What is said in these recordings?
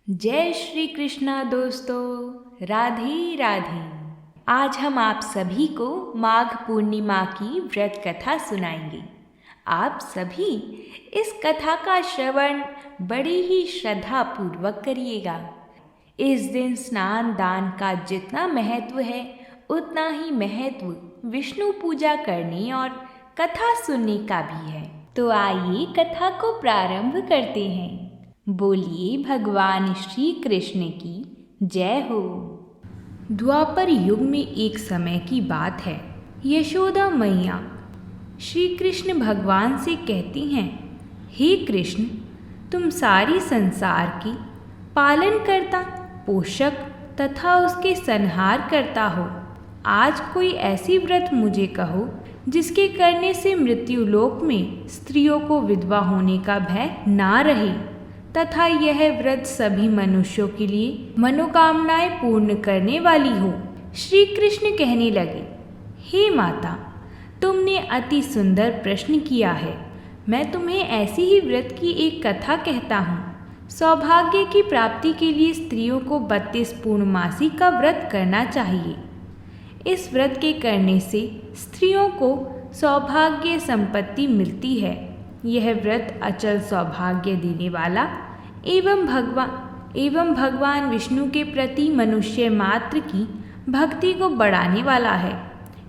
जय श्री कृष्णा दोस्तों, राधे राधे। आज हम आप सभी को माघ पूर्णिमा की व्रत कथा सुनाएंगे। आप सभी इस कथा का श्रवण बड़े ही श्रद्धा पूर्वक करिएगा। इस दिन स्नान दान का जितना महत्व है उतना ही महत्व विष्णु पूजा करने और कथा सुनने का भी है। तो आइए कथा को प्रारंभ करते हैं। बोलिए भगवान श्री कृष्ण की जय हो। द्वापर युग में एक समय की बात है। यशोदा मैया श्री कृष्ण भगवान से कहती हैं, हे कृष्ण, तुम सारी संसार की पालन करता, पोषक तथा उसके संहार करता हो। आज कोई ऐसी व्रत मुझे कहो जिसके करने से मृत्युलोक में स्त्रियों को विधवा होने का भय ना रहे तथा यह व्रत सभी मनुष्यों के लिए मनोकामनाएं पूर्ण करने वाली हो। श्री कृष्ण कहने लगे, हे माता, तुमने अति सुंदर प्रश्न किया है। मैं तुम्हें ऐसी ही व्रत की एक कथा कहता हूँ। सौभाग्य की प्राप्ति के लिए स्त्रियों को 32 पूर्णमासी का व्रत करना चाहिए। इस व्रत के करने से स्त्रियों को सौभाग्य संपत्ति मिलती है। यह व्रत अचल सौभाग्य देने वाला एवं भगवान विष्णु के प्रति मनुष्य मात्र की भक्ति को बढ़ाने वाला है।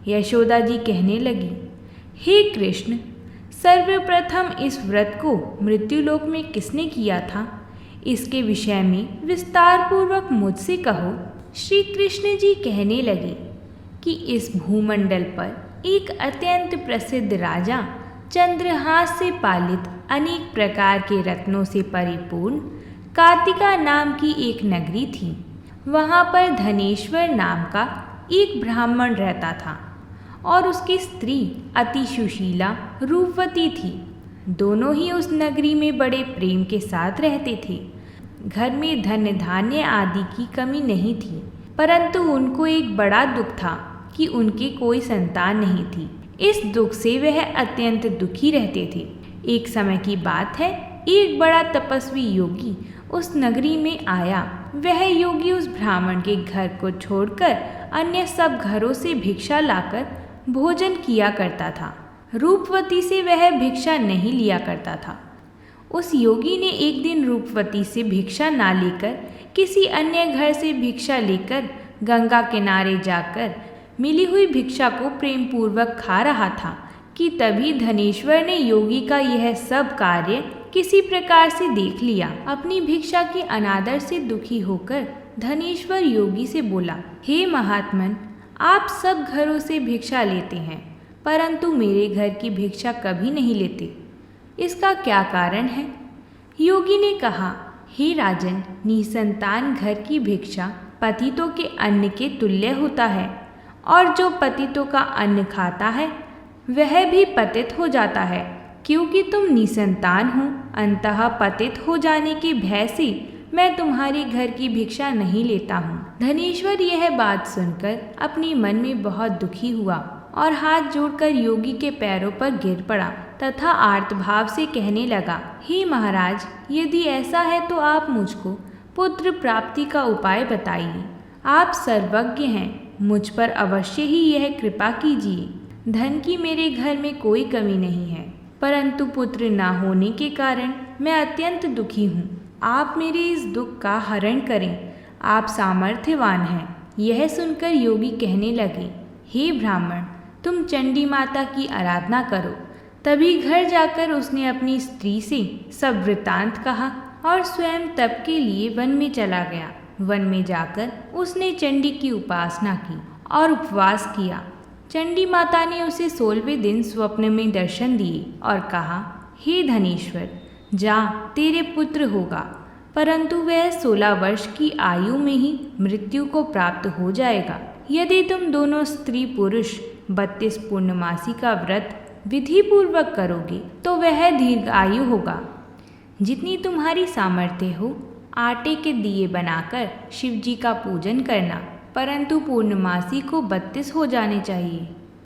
यशोदा जी कहने लगी, हे कृष्ण, सर्वप्रथम इस व्रत को मृत्युलोक में किसने किया था, इसके विषय में विस्तार पूर्वक मुझसे कहो। श्री कृष्ण जी कहने लगे कि इस भूमंडल पर एक अत्यंत प्रसिद्ध राजा चंद्रहास से पालित अनेक प्रकार के रत्नों से परिपूर्ण कार्तिका नाम की एक नगरी थी। वहाँ पर धनेश्वर नाम का एक ब्राह्मण रहता था और उसकी स्त्री अति सुशीला रूपवती थी। दोनों ही उस नगरी में बड़े प्रेम के साथ रहते थे। घर में धन धान्य आदि की कमी नहीं थी, परंतु उनको एक बड़ा दुख था कि उनकी कोई संतान नहीं थी। इस दुख से वह अत्यंत दुखी रहते थे। एक समय की बात है, एक बड़ा तपस्वी योगी उस नगरी में आया। वह योगी उस ब्राह्मण के घर को छोड़कर अन्य सब घरों से भिक्षा लाकर भोजन किया करता था। रूपवती से वह भिक्षा नहीं लिया करता था। उस योगी ने एक दिन रूपवती से भिक्षा ना लेकर किसी अन्य घर से भिक्षा लेकर गंगा किनारे जाकर मिली हुई भिक्षा को प्रेम पूर्वक खा रहा था कि तभी धनेश्वर ने योगी का यह सब कार्य किसी प्रकार से देख लिया। अपनी भिक्षा के अनादर से दुखी होकर धनेश्वर योगी से बोला, हे महात्मन, आप सब घरों से भिक्षा लेते हैं, परंतु मेरे घर की भिक्षा कभी नहीं लेते। इसका क्या कारण है? योगी ने कहा, हे राजन, निसंतान घर की भिक्षा पतितों के अन्न के तुल्य होता है, और जो पतितों का अन्न खाता है वह भी पतित हो जाता है। क्योंकि तुम निसंतान हो, अंततः पतित हो जाने के भय से मैं तुम्हारे घर की भिक्षा नहीं लेता हूँ। धनेश्वर यह बात सुनकर अपने मन में बहुत दुखी हुआ और हाथ जोड़कर योगी के पैरों पर गिर पड़ा तथा आर्तभाव से कहने लगा, हे महाराज, यदि ऐसा है तो आप मुझको पुत्र प्राप्ति का उपाय बताइए। आप सर्वज्ञ हैं, मुझ पर अवश्य ही यह कृपा कीजिए। धन की मेरे घर में कोई कमी नहीं है, परंतु पुत्र ना होने के कारण मैं अत्यंत दुखी हूँ। आप मेरे इस दुख का हरण करें, आप सामर्थ्यवान हैं। यह सुनकर योगी कहने लगे, हे ब्राह्मण, तुम चंडी माता की आराधना करो। तभी घर जाकर उसने अपनी स्त्री से सब वृत्तांत कहा और स्वयं तप के लिए वन में चला गया। वन में जाकर उसने चंडी की उपासना की और उपवास किया। चंडी माता ने उसे 16वें दिन स्वप्न में दर्शन दिए और कहा, हे धनेश्वर, जा, तेरे पुत्र होगा, परंतु वह 16 वर्ष की आयु में ही मृत्यु को प्राप्त हो जाएगा। यदि तुम दोनों स्त्री पुरुष 32 पूर्णमासी का व्रत विधि पूर्वक करोगे तो वह दीर्घायु होगा। जितनी तुम्हारी सामर्थ्य हो, आटे के दिए बनाकर शिव जी का पूजन करना, परंतु पूर्णमासी को 32 हो जाने चाहिए।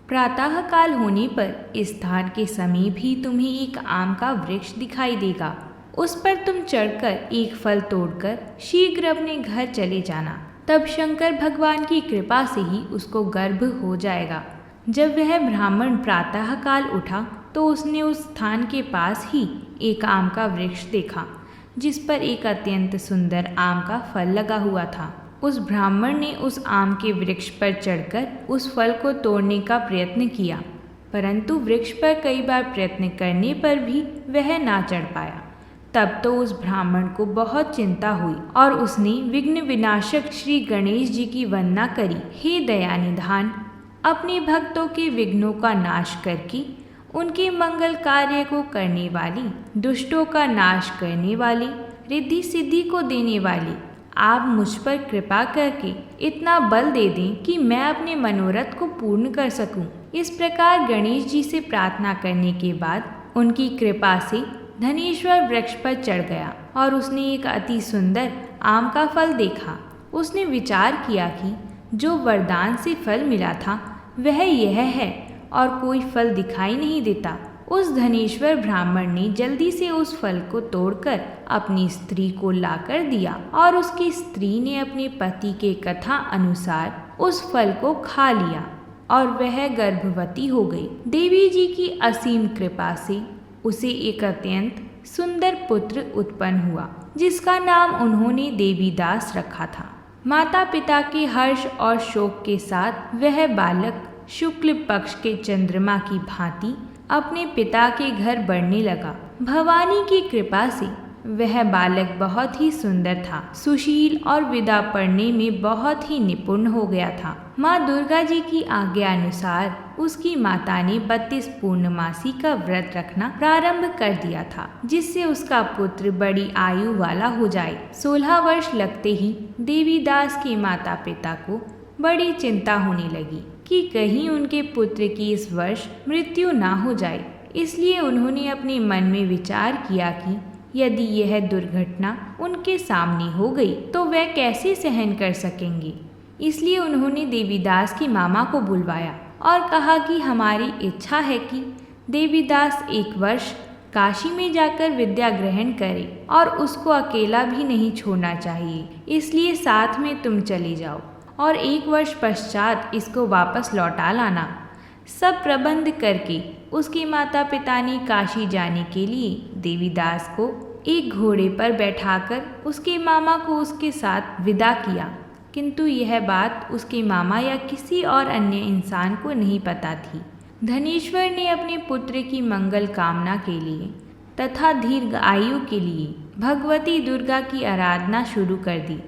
प्रातः काल होने पर इस स्थान के समीप ही तुम्हें एक आम का वृक्ष दिखाई देगा। उस पर तुम चढ़कर एक फल तोड़कर शीघ्र अपने घर चले जाना। तब शंकर भगवान की कृपा से ही उसको गर्भ हो जाएगा। जब वह ब्राह्मण प्रातःकाल उठा तो उसने उस स्थान के पास ही एक आम का वृक्ष देखा, जिस पर एक अत्यंत सुंदर आम का फल लगा हुआ था। उस ब्राह्मण ने उस आम के वृक्ष पर चढ़कर उस फल को तोड़ने का प्रयत्न किया, परंतु वृक्ष पर कई बार प्रयत्न करने पर भी वह ना चढ़ पाया। तब तो उस ब्राह्मण को बहुत चिंता हुई और उसने विघ्न विनाशक श्री गणेश जी की वंदना करी। हे दयानिधान, अपने भक्तों के विघ्नों का नाश करके उनके मंगल कार्य को करने वाली, दुष्टों का नाश करने वाली, रिद्धि सिद्धि को देने वाली, आप मुझ पर कृपा करके इतना बल दे दें कि मैं अपने मनोरथ को पूर्ण कर सकूं। इस प्रकार गणेश जी से प्रार्थना करने के बाद उनकी कृपा से धनेश्वर वृक्ष पर चढ़ गया और उसने एक अति सुंदर आम का फल देखा। उसने विचार किया कि जो वरदान से फल मिला था वह यह है और कोई फल दिखाई नहीं देता। उस धनेश्वर ब्राह्मण ने जल्दी से उस फल को तोड़कर अपनी स्त्री को लाकर दिया और उसकी स्त्री ने अपने पति के कथा अनुसार उस फल को खा लिया और वह गर्भवती हो गई। देवी जी की असीम कृपा से उसे एक अत्यंत सुंदर पुत्र उत्पन्न हुआ, जिसका नाम उन्होंने देवीदास रखा था। माता पिता के हर्ष और शोक के साथ वह बालक शुक्ल पक्ष के चंद्रमा की भांति अपने पिता के घर बढ़ने लगा। भवानी की कृपा से वह बालक बहुत ही सुंदर था, सुशील और विदा पढ़ने में बहुत ही निपुण हो गया था। माँ दुर्गा जी की आज्ञा अनुसार उसकी माता ने 32 पूर्णमासी का व्रत रखना प्रारंभ कर दिया था, जिससे उसका पुत्र बड़ी आयु वाला हो जाए। 16 वर्ष लगते ही देवीदास के माता पिता को बड़ी चिंता होने लगी कि कहीं उनके पुत्र की इस वर्ष मृत्यु ना हो जाए। इसलिए उन्होंने अपने मन में विचार किया कि यदि यह दुर्घटना उनके सामने हो गई तो वह कैसे सहन कर सकेंगे। इसलिए उन्होंने देवीदास की मामा को बुलवाया और कहा कि हमारी इच्छा है कि देवीदास एक वर्ष काशी में जाकर विद्या ग्रहण करे और उसको अकेला भी नहीं छोड़ना चाहिए, इसलिए साथ में तुम चले जाओ और 1 वर्ष पश्चात इसको वापस लौटा लाना। सब प्रबंध करके उसके माता पिता ने काशी जाने के लिए देवीदास को एक घोड़े पर बैठाकर उसके मामा को उसके साथ विदा किया, किंतु यह बात उसके मामा या किसी और अन्य इंसान को नहीं पता थी। धनेश्वर ने अपने पुत्र की मंगल कामना के लिए तथा दीर्घ आयु के लिए भगवती दुर्गा की आराधना शुरू कर दी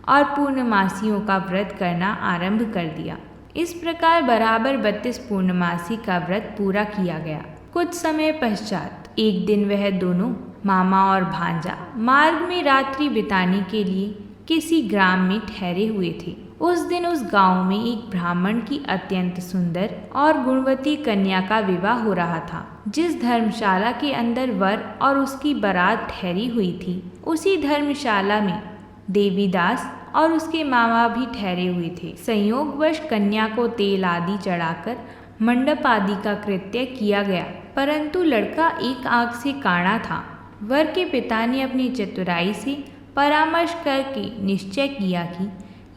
और पूर्णमासियों का व्रत करना आरंभ कर दिया। इस प्रकार बराबर 32 पूर्णमासी का व्रत पूरा किया गया। कुछ समय पश्चात एक दिन वह दोनों मामा और भांजा मार्ग में रात्रि बिताने के लिए किसी ग्राम में ठहरे हुए थे। उस दिन उस गांव में एक ब्राह्मण की अत्यंत सुंदर और गुणवती कन्या का विवाह हो रहा था। जिस धर्मशाला के अंदर वर और उसकी बारात ठहरी हुई थी, उसी धर्मशाला में देवीदास और उसके मामा भी ठहरे हुए थे। संयोगवश कन्या को तेल आदि चढ़ाकर मंडप आदि का कृत्य किया गया, परंतु लड़का एक आंख से काड़ा था। वर के पिता ने अपनी चतुराई से परामर्श करके निश्चय किया कि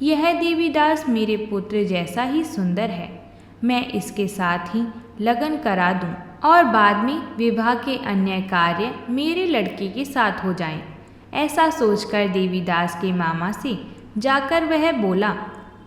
यह देवीदास मेरे पुत्र जैसा ही सुंदर है, मैं इसके साथ ही लगन करा दूं और बाद में विवाह के अन्य कार्य मेरे लड़के के साथ हो जाएं। ऐसा सोचकर देवीदास के मामा से जाकर वह बोला,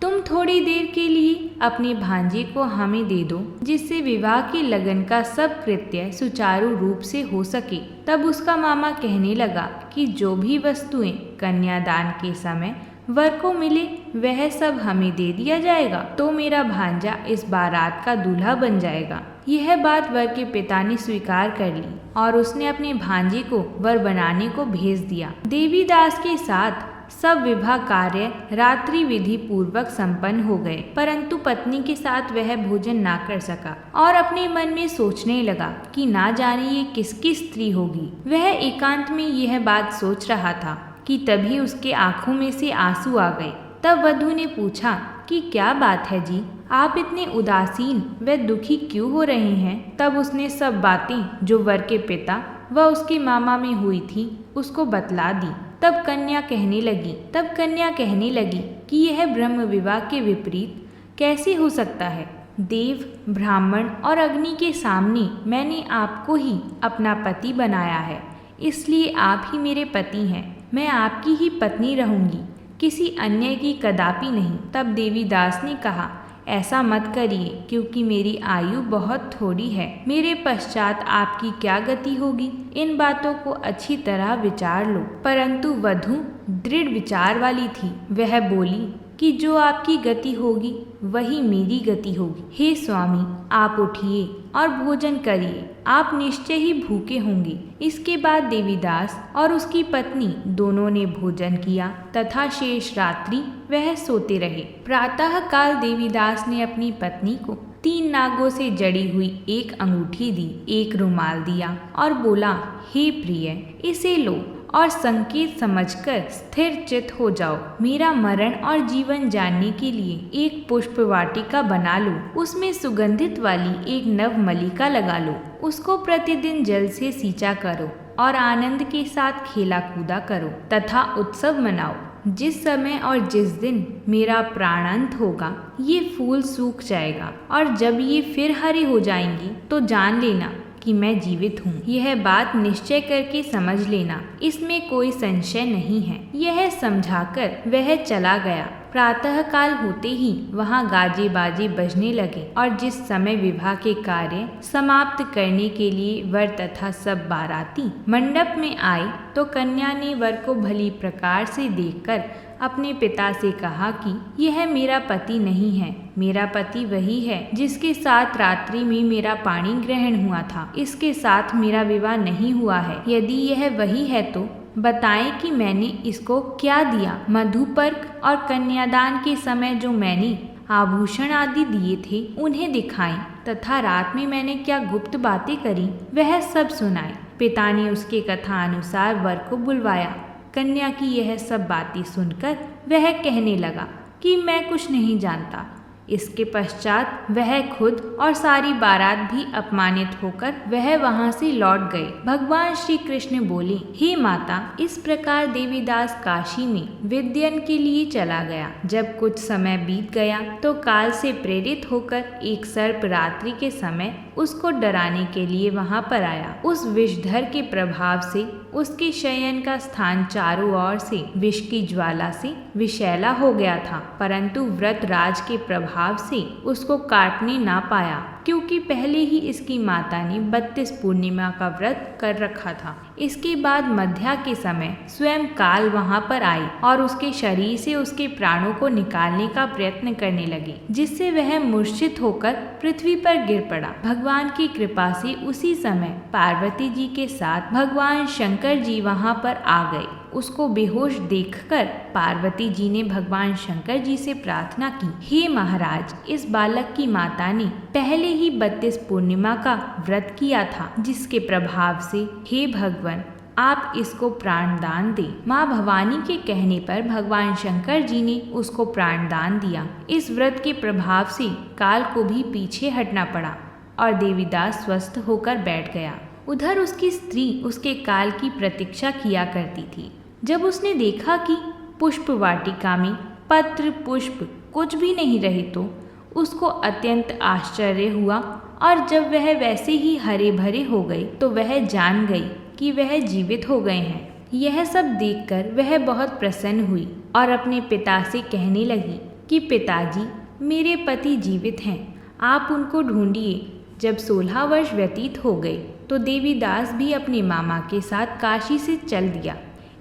तुम थोड़ी देर के लिए अपने भांजे को हमें दे दो, जिससे विवाह के लगन का सब कृत्य सुचारू रूप से हो सके। तब उसका मामा कहने लगा कि जो भी वस्तुएं कन्यादान के समय वर को मिले वह सब हमें दे दिया जाएगा, तो मेरा भांजा इस बारात का दूल्हा बन जाएगा। यह बात वर के पिता ने स्वीकार कर ली और उसने अपने भांजे को वर बनाने को भेज दिया। देवीदास के साथ सब विवाह कार्य रात्रि विधि पूर्वक संपन्न हो गए, परंतु पत्नी के साथ वह भोजन ना कर सका और अपने मन में सोचने लगा कि ना जाने ये किसकी स्त्री होगी। वह एकांत में यह बात सोच रहा था कि तभी उसके आंखों में से आंसू आ गए। तब वधू ने पूछा कि क्या बात है जी, आप इतने उदासीन व दुखी क्यों हो रहे हैं। तब उसने सब बातें जो वर के पिता वह उसके मामा में हुई थी उसको बतला दी। तब कन्या कहने लगी कि यह ब्रह्म विवाह के विपरीत कैसे हो सकता है। देव, ब्राह्मण और अग्नि के सामने मैंने आपको ही अपना पति बनाया है, इसलिए आप ही मेरे पति हैं। मैं आपकी ही पत्नी रहूंगी, किसी अन्य की कदापि नहीं। तब देवीदास ने कहा, ऐसा मत करिए, क्योंकि मेरी आयु बहुत थोड़ी है। मेरे पश्चात आपकी क्या गति होगी, इन बातों को अच्छी तरह विचार लो। परंतु वधू दृढ़ विचार वाली थी। वह बोली कि जो आपकी गति होगी वही मेरी गति होगी। हे स्वामी, आप उठिए और भोजन करिए, आप निश्चय ही भूखे होंगे। इसके बाद देवीदास और उसकी पत्नी दोनों ने भोजन किया तथा शेष रात्रि वह सोते रहे। प्रातः काल देवीदास ने अपनी पत्नी को 3 नागों से जड़ी हुई एक अंगूठी दी, एक रुमाल दिया और बोला, हे प्रिय, इसे लो और संकेत समझकर स्थिर चित हो जाओ। मेरा मरण और जीवन जानने के लिए एक पुष्प वाटिका बना लो, उसमें सुगंधित वाली एक नव मलिका लगा लो। उसको प्रतिदिन जल से सींचा करो और आनंद के साथ खेला कूदा करो तथा उत्सव मनाओ। जिस समय और जिस दिन मेरा प्राणांत होगा, ये फूल सूख जाएगा और जब ये फिर हरे हो जाएंगे तो जान लेना कि मैं जीवित हूँ। यह बात निश्चय करके समझ लेना, इसमें कोई संशय नहीं है। यह समझाकर वह चला गया। प्रातः काल होते ही वहाँ गाजे बाजे बजने लगे और जिस समय विवाह के कार्य समाप्त करने के लिए वर तथा सब बाराती मंडप में आए तो कन्या ने वर को भली प्रकार से देखकर अपने पिता से कहा कि यह मेरा पति नहीं है। मेरा पति वही है जिसके साथ रात्रि में मेरा पाणी ग्रहण हुआ था। इसके साथ मेरा विवाह नहीं हुआ है। यदि यह वही है तो बताएं कि मैंने इसको क्या दिया। मधुपर्क और कन्यादान के समय जो मैंने आभूषण आदि दिए थे उन्हें दिखाएं तथा रात में मैंने क्या गुप्त बातें करी वह सब सुनाए। पिता ने उसके कथा अनुसार वर को बुलवाया। कन्या की यह सब बातें सुनकर वह कहने लगा कि मैं कुछ नहीं जानता। इसके पश्चात वह खुद और सारी बारात भी अपमानित होकर वह वहां से लौट गए। भगवान श्री कृष्ण बोले, हे माता, इस प्रकार देवीदास काशी में विद्यन के लिए चला गया। जब कुछ समय बीत गया तो काल से प्रेरित होकर एक सर्प रात्रि के समय उसको डराने के लिए वहां पर आया। उस विषधर के प्रभाव से उसके शयन का स्थान चारों ओर से विष की ज्वाला से विषैला हो गया था, परंतु व्रत राज के प्रभाव से उसको काटने ना पाया, क्योंकि पहले ही इसकी माता ने 32 पूर्णिमा का व्रत कर रखा था। इसके बाद मध्या के समय स्वयं काल वहां पर आई और उसके शरीर से उसके प्राणों को निकालने का प्रयत्न करने लगे, जिससे वह मूर्छित होकर पृथ्वी पर गिर पड़ा। भगवान की कृपा से उसी समय पार्वती जी के साथ भगवान शंकर जी वहां पर आ गए। उसको बेहोश देखकर पार्वती जी ने भगवान शंकर जी से प्रार्थना की, हे महाराज, इस बालक की माता ने पहले ही 32 पूर्णिमा का व्रत किया था, जिसके प्रभाव से हे भगवान आप इसको प्राणदान दें। माँ भवानी के कहने पर भगवान शंकर जी ने उसको प्राणदान दिया। इस व्रत के प्रभाव से काल को भी पीछे हटना पड़ा और देवीदास स्वस्थ होकर बैठ गया। उधर उसकी स्त्री उसके काल की प्रतीक्षा किया करती थी। जब उसने देखा कि पुष्प वाटिका में पत्र पुष्प कुछ भी नहीं रहे तो उसको अत्यंत आश्चर्य हुआ और जब वह वैसे ही हरे भरे हो गए तो वह जान गई कि वह जीवित हो गए हैं। यह सब देखकर वह बहुत प्रसन्न हुई और अपने पिता से कहने लगी कि पिताजी, मेरे पति जीवित हैं, आप उनको ढूंढिए। जब 16 वर्ष व्यतीत हो गए तो देवीदास भी अपने मामा के साथ काशी से चल दिया।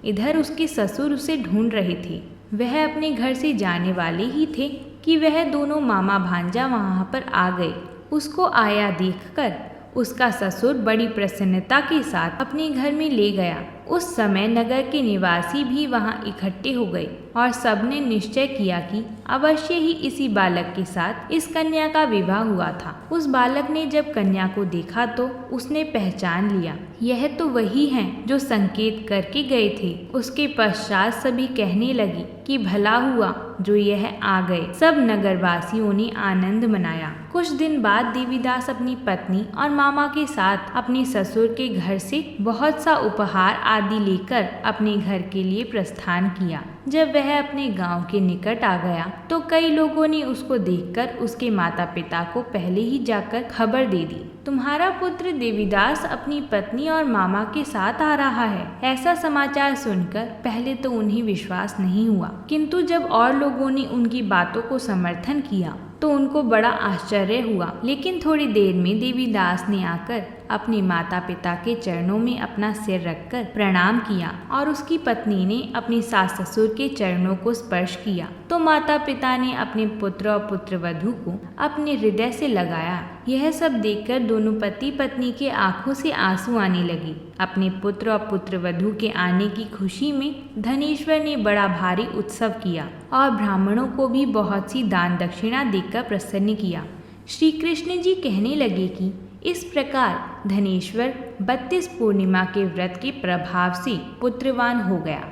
इधर उसके ससुर उसे ढूंढ रहे थे। वह अपने घर से जाने वाले ही थे कि वह दोनों मामा भांजा वहां पर आ गए। उसको आया देखकर उसका ससुर बड़ी प्रसन्नता के साथ अपने घर में ले गया। उस समय नगर के निवासी भी वहां इकट्ठे हो गए और सबने निश्चय किया कि अवश्य ही इसी बालक के साथ इस कन्या का विवाह हुआ था। उस बालक ने जब कन्या को देखा तो उसने पहचान लिया, यह तो वही हैं जो संकेत करके गए थे। उसके पश्चात सभी कहने लगी कि भला हुआ जो यह आ गए। सब नगरवासियों ने आनंद मनाया। कुछ दिन बाद देवीदास अपनी पत्नी और मामा के साथ अपने ससुर के घर से बहुत सा उपहार आदि लेकर अपने घर के लिए प्रस्थान किया। जब वह अपने गांव के निकट आ गया तो कई लोगों ने उसको देखकर उसके माता पिता को पहले ही जाकर खबर दे दी, तुम्हारा पुत्र देवीदास अपनी पत्नी और मामा के साथ आ रहा है। ऐसा समाचार सुनकर पहले तो उन्हें विश्वास नहीं हुआ, किंतु जब और लोगों ने उनकी बातों को समर्थन किया तो उनको बड़ा आश्चर्य हुआ। लेकिन थोड़ी देर में देवीदास ने आकर अपने माता पिता के चरणों में अपना सिर रखकर प्रणाम किया और उसकी पत्नी ने अपने सास ससुर के चरणों को स्पर्श किया तो माता पिता ने अपने पुत्र और पुत्रवधू को अपने हृदय से लगाया। यह सब देखकर दोनों पति पत्नी के आंखों से आंसू आने लगे। अपने पुत्र और पुत्रवधू के आने की खुशी में धनेश्वर ने बड़ा भारी उत्सव किया और ब्राह्मणों को भी बहुत सी दान दक्षिणा देकर प्रसन्न किया। श्री कृष्ण जी कहने लगे कि इस प्रकार धनेश्वर 32 पूर्णिमा के व्रत के प्रभाव से पुत्रवान हो गया।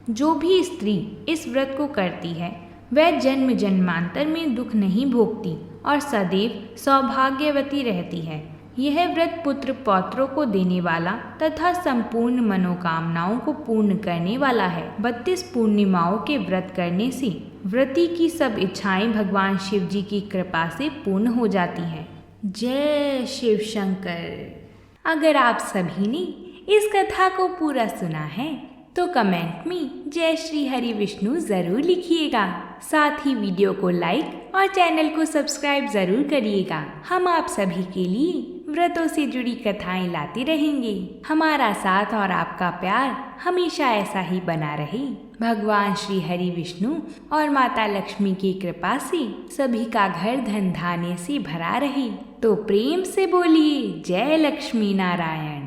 जो भी स्त्री इस व्रत को करती है वह जन्म जन्मांतर में दुख नहीं भोगती और सदैव सौभाग्यवती रहती है। यह व्रत पुत्र पौत्रों को देने वाला तथा संपूर्ण मनोकामनाओं को पूर्ण करने वाला है। 32 पूर्णिमाओं के व्रत करने से व्रती की सब इच्छाएं भगवान शिव जी की कृपा से पूर्ण हो जाती हैं। जय शिव शंकर। अगर आप सभी ने इस कथा को पूरा सुना है तो कमेंट में जय श्री हरि विष्णु जरूर लिखिएगा। साथ ही वीडियो को लाइक और चैनल को सब्सक्राइब जरूर करिएगा। हम आप सभी के लिए व्रतों से जुड़ी कथाएं लाते रहेंगे। हमारा साथ और आपका प्यार हमेशा ऐसा ही बना रहे। भगवान श्री हरि विष्णु और माता लक्ष्मी की कृपा से सभी का घर धन धान्य से भरा रहे। तो प्रेम से बोलिए जय लक्ष्मी नारायण।